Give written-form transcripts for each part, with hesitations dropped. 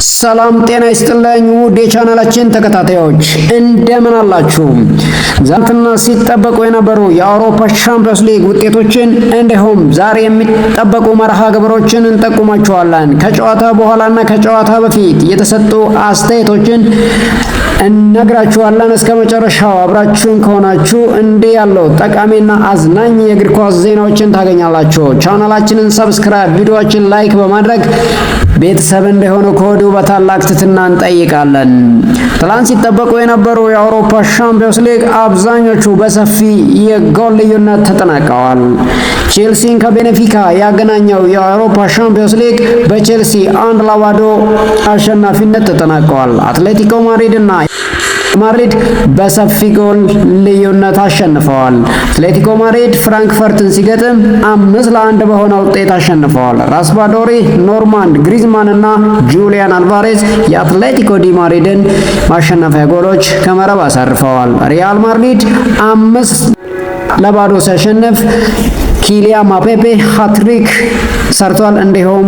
ሰላም ጤና ይስጥልኝ ውድ የቻናላችን ተከታታዮች እንደምን አላችሁ? ዛሬና ሲጠበቁ የነበሩ የአውሮፓ ቻምፒየንስ ሊግ ውጤቶችን እንዲሁም ዛሬ የሚጠበቁ መርሃ ግብሮችን እንጠቁማችኋለን። ከጨዋታ በኋላና ከጨዋታ በፊት የተሰጡ አስተያየቶችን እነግራችኋለን። እስከ መጨረሻው አብራችሁን ከሆናችሁ እንዲህ ያለው ጠቃሚና አዝናኝ የእግር ኳስ ዜናዎችን ታገኛላችሁ። ቻናላችንን ሰብስክራይብ፣ ቪዲዮዎችን ላይክ በማድረግ ቤተሰብ እንደሆነ ከወዲሁ በታላቅ ትህትና እንጠይቃለን። ትላንት ሲጠበቁ የነበሩ የአውሮፓ ቻምፒየንስ ሊግ አብዛኞቹ በሰፊ የጎል ልዩነት ተጠናቀዋል። ቼልሲን ከቤኔፊካ ያገናኘው የአውሮፓ ቻምፒየንስ ሊግ በቼልሲ 1-0 አሸናፊነት ተጠናቀዋል። አትሌቲኮ ማድሪድ በሰፊ ጎል ልዩነት አሸንፈዋል። አትሌቲኮ ማድሪድ ፍራንክፈርትን ሲገጥም 5-1 በሆነ ውጤት አሸንፈዋል። ራስፓዶሪ፣ ኖርማንድ ግሪዝማን እና ጁሊያን አልቫሬዝ የአትሌቲኮ ዲ ማድሪድን ማሸነፊያ ጎሎች ከመረብ አሳርፈዋል። ሪያል ማድሪድ 5-0 ሲያሸንፍ ኪሊያን ማፔፔ ሃትሪክ ሰርቷል። እንዲሁም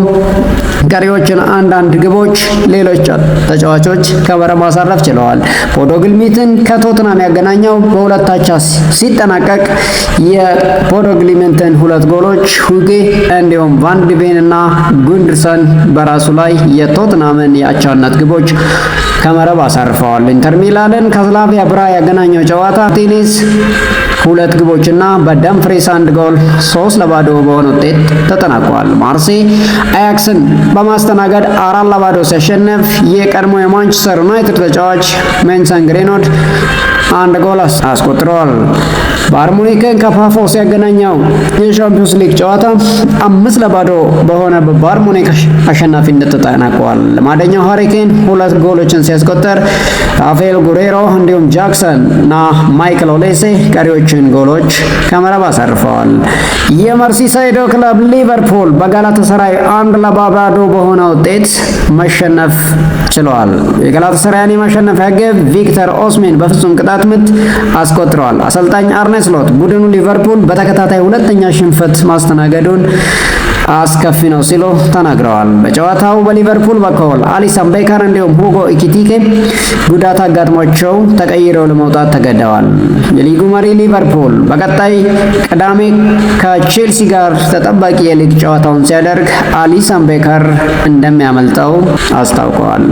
ቀሪዎችን አንዳንድ ግቦች ሌሎች ተጫዋቾች ከመረብ ማሳረፍ ችለዋል። ቦዶ ግሊምትን ከቶትናም ያገናኘው በሁለት አቻ ሲጠናቀቅ የቦዶ ግሊምትን ሁለት ጎሎች ሁጌ እንዲሁም ቫን ደ ቬን እና ጉንደርሰን በራሱ ላይ የቶትናምን የአቻነት ግቦች ከመረብ አሳርፈዋል። ኢንተር ሚላንን ከስላቪያ ብራ ያገናኘው ጨዋታ ቴኒስ ሁለት ግቦችና በደምፍሬስ አንድ ጎል 3-0 በሆነ ውጤት ተጠናቋል። ማርሴይ አያክስን በማስተናገድ 4-0 ሲያሸንፍ የቀድሞ የማንቸስተር ዩናይትድ ተጫዋች ሜሰን ግሪንውድ አንድ ጎል አስቆጥሯል። ባየር ሙኒክን ከፓፎስ ያገናኘው የቻምፒየንስ ሊግ ጨዋታ 5-0 በሆነ በባየር ሙኒክ አሸናፊነት ተጠናቋል። ልማደኛው ሃሪኬን ሁለት ጎሎችን ሲያስቆጥር ራፋኤል ጉሬሮ እንዲሁም ጃክሰን እና ማይክል ኦሌሴ ቀሪዎችን ጎሎች ከመረብ አሳርፈዋል። የመርሲሳይዶ ክለብ ሊቨርፑል በጋላታሳራይ 1-0 በሆነ ውጤት መሸነፍ ችሏል። የጋላታሳራይን የማሸነፊያ ግብ ቪክተር ኦስሜን በፍጹም ቅጣት ምት አስቆጥረዋል። አሰልጣኝ አርኔ ስሎት ቡድኑ ሊቨርፑል በተከታታይ ሁለተኛ ሽንፈት ማስተናገዱን አስከፊ ነው ሲሉ ተናግረዋል። በጨዋታው በሊቨርፑል በኩል አሊሰን ቤከር እንዲሁም ሁጎ ኢኪቲኬ ጉዳት አጋጥሟቸው ተቀይረው ለመውጣት ተገደዋል። የሊጉ መሪ ሊቨርፑል በቀጣይ ቅዳሜ ከቼልሲ ጋር ተጠባቂ የሊግ ጨዋታውን ሲያደርግ አሊሰን ቤከር እንደሚያመልጠው አስታውቀዋል።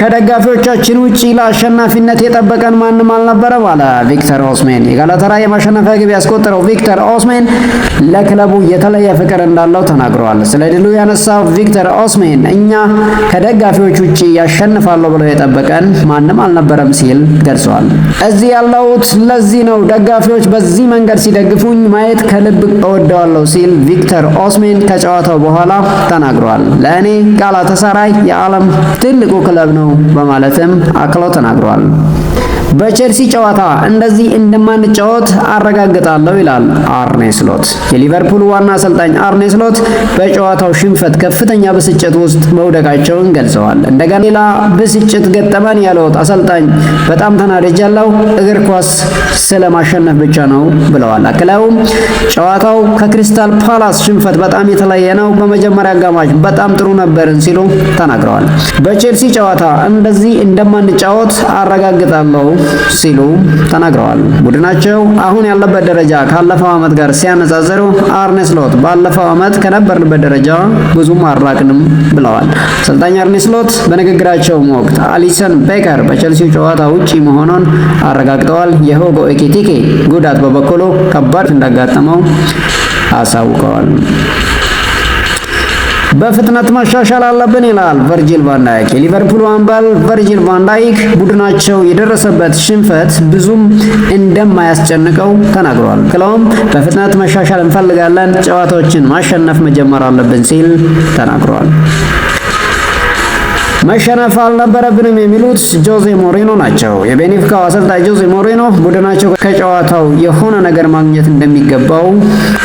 ከደጋፊዎቻችን ውጪ ለአሸናፊነት የጠበቀን ማንም አልነበረም አለ ቪክተር ኦስሜን። የጋላታሳራይ የማሸነፊያ ግብ ያስቆጠረው ቪክተር ኦስሜን ለክለቡ የተለየ ፍቅር እንዳለው ተናግረዋል። ስለ ድሉ ያነሳው ቪክተር ኦስሜን እኛ ከደጋፊዎች ውጪ ያሸንፋሉ ብለው የጠበቀን ማንም አልነበረም ሲል ገልጿል። እዚህ ያለሁት ለዚህ ነው፣ ደጋፊዎች በዚህ መንገድ ሲደግፉኝ ማየት ከልብ እወደዋለሁ ሲል ቪክተር ኦስሜን ከጨዋታው በኋላ ተናግሯል። ለእኔ ጋላታሳራይ የዓለም ትልቁ ክለብ ነው በማለትም አክሎ ተናግሯል። በቼልሲ ጨዋታ እንደዚህ እንደማንጫወት አረጋግጣለሁ ይላል አርኔ ስሎት። የሊቨርፑል ዋና አሰልጣኝ አርኔ ስሎት በጨዋታው ሽንፈት ከፍተኛ ብስጭት ውስጥ መውደቃቸውን ገልጸዋል። እንደገና ሌላ ብስጭት ገጠመን ያሉት አሰልጣኝ በጣም ተናድጃለሁ፣ እግር ኳስ ስለማሸነፍ ብቻ ነው ብለዋል። አክለውም ጨዋታው ከክሪስታል ፓላስ ሽንፈት በጣም የተለየ ነው፣ በመጀመሪያ አጋማሽ በጣም ጥሩ ነበርን ሲሉ ተናግረዋል። በቼልሲ ጨዋታ እንደዚህ እንደማንጫወት አረጋግጣለሁ ሲሉ ተናግረዋል። ቡድናቸው አሁን ያለበት ደረጃ ካለፈው ዓመት ጋር ሲያነጻጽሩ አርኔ ስሎት ባለፈው ዓመት ከነበርንበት ደረጃ ብዙም አራቅንም ብለዋል። አሰልጣኝ አርኔ ስሎት በንግግራቸው ወቅት አሊሰን ቤከር በቼልሲ ጨዋታ ውጪ መሆኑን አረጋግጠዋል። የሁጎ ኢኪቲኬ ጉዳት በበኩሉ ከባድ እንዳጋጠመው አሳውቀዋል። በፍጥነት መሻሻል አለብን ይላል ቨርጂል ቫን ዳይክ። የሊቨርፑል አምበል ቨርጂል ቫን ዳይክ ቡድናቸው የደረሰበት ሽንፈት ብዙም እንደማያስጨንቀው ተናግሯል። ክለውም በፍጥነት መሻሻል እንፈልጋለን፣ ጨዋታዎችን ማሸነፍ መጀመር አለብን ሲል ተናግሯል። መሸነፍ አልነበረብንም የሚሉት ጆዜ ሞሪኖ ናቸው። የቤኔፊካው አሰልጣኝ ጆዜ ሞሪኖ ቡድናቸው ከጨዋታው የሆነ ነገር ማግኘት እንደሚገባው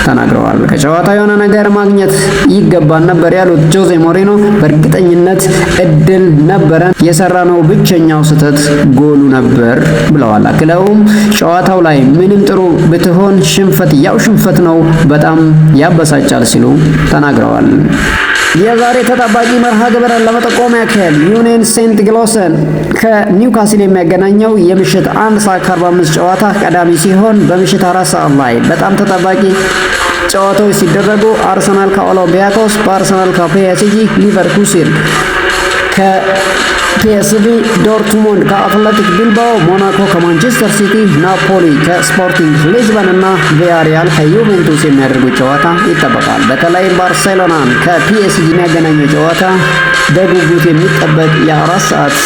ተናግረዋል። ከጨዋታው የሆነ ነገር ማግኘት ይገባን ነበር ያሉት ጆዜ ሞሪኖ በእርግጠኝነት እድል ነበረን፣ የሰራነው ብቸኛው ስህተት ጎሉ ነበር ብለዋል። አክለውም ጨዋታው ላይ ምንም ጥሩ ብትሆን ሽንፈት ያው ሽንፈት ነው፣ በጣም ያበሳጫል ሲሉ ተናግረዋል። የዛሬ ተጠባቂ መርሃ ግብርን ለመጠቆም ያክል በማከል ዩኒየን ሴንት ግሎሰን ከኒውካስል የሚያገናኘው የምሽት 1 ሰዓት ከ45 ጨዋታ ቀዳሚ ሲሆን በምሽት 4 ሰዓት ላይ በጣም ተጠባቂ ጨዋታዎች ሲደረጉ አርሰናል ከኦሎምፒያኮስ፣ በአርሰናል ከፒኤስጂ፣ ሊቨርኩሰን ከፒኤስቪ፣ ዶርትሙንድ ከአትሌቲክ ቢልባኦ፣ ሞናኮ ከማንቸስተር ሲቲ፣ ናፖሊ ከስፖርቲንግ ሊዝበን እና ቪያሪያል ከዩቬንቱስ የሚያደርጉት ጨዋታ ይጠበቃል። በተለይም ባርሴሎናን ከፒኤስጂ የሚያገናኘው ጨዋታ በጉጉት የሚጠበቅ የ4 ሰዓት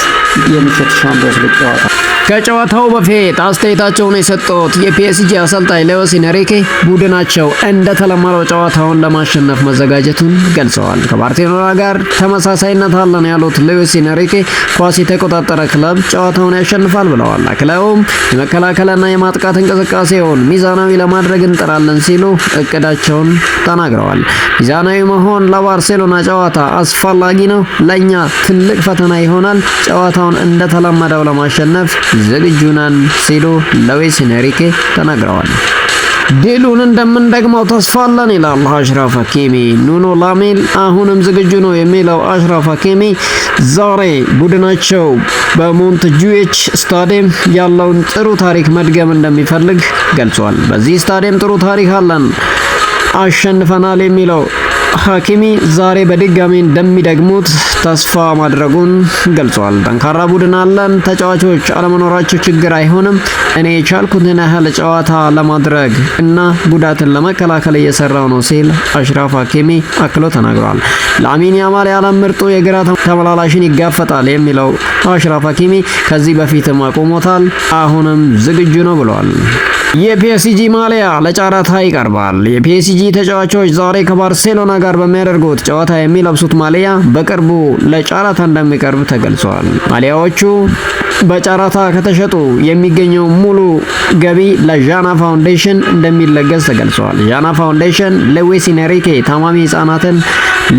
የምሽት ሻምፒዮንስ ሊግ ጨዋታ። ከጨዋታው በፊት አስተያየታቸውን የሰጡት የፒኤስጂ አሰልጣኝ ሉዊስ ኤንሪኬ ቡድናቸው እንደተለመደው ጨዋታውን ለማሸነፍ መዘጋጀቱን ገልጸዋል። ከባርሴሎና ጋር ተመሳሳይነት አለን ያሉት ሉዊስ ኤንሪኬ ኳስ የተቆጣጠረ ክለብ ጨዋታውን ያሸንፋል ብለዋል። አክለውም የመከላከልና የማጥቃት እንቅስቃሴውን ሚዛናዊ ለማድረግ እንጥራለን ሲሉ እቅዳቸውን ተናግረዋል። ሚዛናዊ መሆን ለባርሴሎና ጨዋታ አስፈላጊ ነው፣ ለኛ ትልቅ ፈተና ይሆናል። ጨዋታውን እንደተለመደው ለማሸነፍ ዝግጁ ነን ሲሉ ሉዊስ ኤንሪኬ ተናግረዋል። ድሉን እንደምንደግመው ተስፋ አለን ይላል አሽራፍ ሀኪሚ። ኑኖ ላሜል አሁንም ዝግጁ ነው የሚለው አሽራፍ ሀኪሚ ዛሬ ቡድናቸው በሞንትጁዊክ ስታዲየም ያለውን ጥሩ ታሪክ መድገም እንደሚፈልግ ገልጿል። በዚህ ስታዲየም ጥሩ ታሪክ አለን፣ አሸንፈናል የሚለው ሀኪሚ ዛሬ በድጋሚ እንደሚደግሙት ተስፋ ማድረጉን ገልጿል። ጠንካራ ቡድን አለን፣ ተጫዋቾች አለመኖራቸው ችግር አይሆንም። እኔ የቻልኩትን ያህል ጨዋታ ለማድረግ እና ጉዳትን ለመከላከል እየሰራው ነው ሲል አሽራፍ ሀኪሚ አክሎ ተናግሯል። ላሚን ያማል የዓለም ምርጡ የግራ ተመላላሽን ይጋፈጣል የሚለው አሽራፍ ሀኪሚ ከዚህ በፊትም አቁሞታል፣ አሁንም ዝግጁ ነው ብሏል። የፒኤስጂ ማሊያ ለጨረታ ይቀርባል። የፒኤስጂ ተጫዋቾች ዛሬ ከባርሴሎና ጋር በሚያደርጉት ጨዋታ የሚለብሱት ማሊያ በቅርቡ ለጨረታ እንደሚቀርብ ተገልጿል። ማሊያዎቹ በጨረታ ከተሸጡ የሚገኘው ሙሉ ገቢ ለዣና ፋውንዴሽን እንደሚለገስ ተገልጿል። ዣና ፋውንዴሽን ሉዊስ ኤንሪኬ ታማሚ ህጻናትን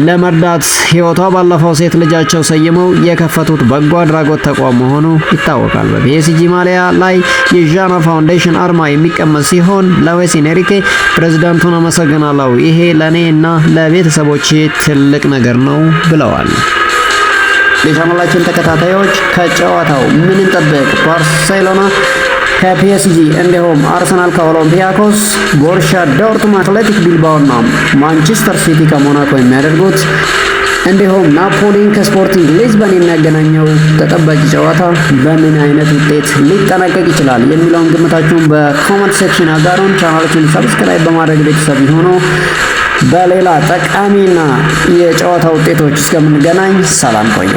ለመርዳት ህይወቷ ባለፈው ሴት ልጃቸው ሰይመው የከፈቱት በጎ አድራጎት ተቋም መሆኑ ይታወቃል። በፒኤስጂ ማሊያ ላይ የዣና ፋውንዴሽን አርማ የሚቀመጥ ሲሆን ሉዊስ ኤንሪኬ ፕሬዝዳንቱን አመሰግናለሁ፣ ይሄ ለኔ እና ለቤተሰቦቼ ትልቅ ነገር ነው ብለዋል። ለቻናላችን ተከታታዮች ከጨዋታው ምን እንጠብቅ? ባርሴሎና ከፒኤስጂ እንዲሁም አርሰናል ከኦሎምፒያኮስ፣ ቦሩሲያ ዶርትሙንድ አትሌቲክ ቢልባኦ እና ማንቸስተር ሲቲ ከሞናኮ የሚያደርጉት እንዲሁም ናፖሊን ከስፖርቲንግ ሊዝበን የሚያገናኘው ተጠባቂ ጨዋታ በምን አይነት ውጤት ሊጠናቀቅ ይችላል የሚለውን ግምታችሁን በኮሜንት ሴክሽን አጋሩን። ቻናላችንን ሰብስክራይብ በማድረግ ቤተሰብ ይሁኑ። በሌላ ጠቃሚና የጨዋታ ውጤቶች እስከምንገናኝ ሰላም ቆዩ።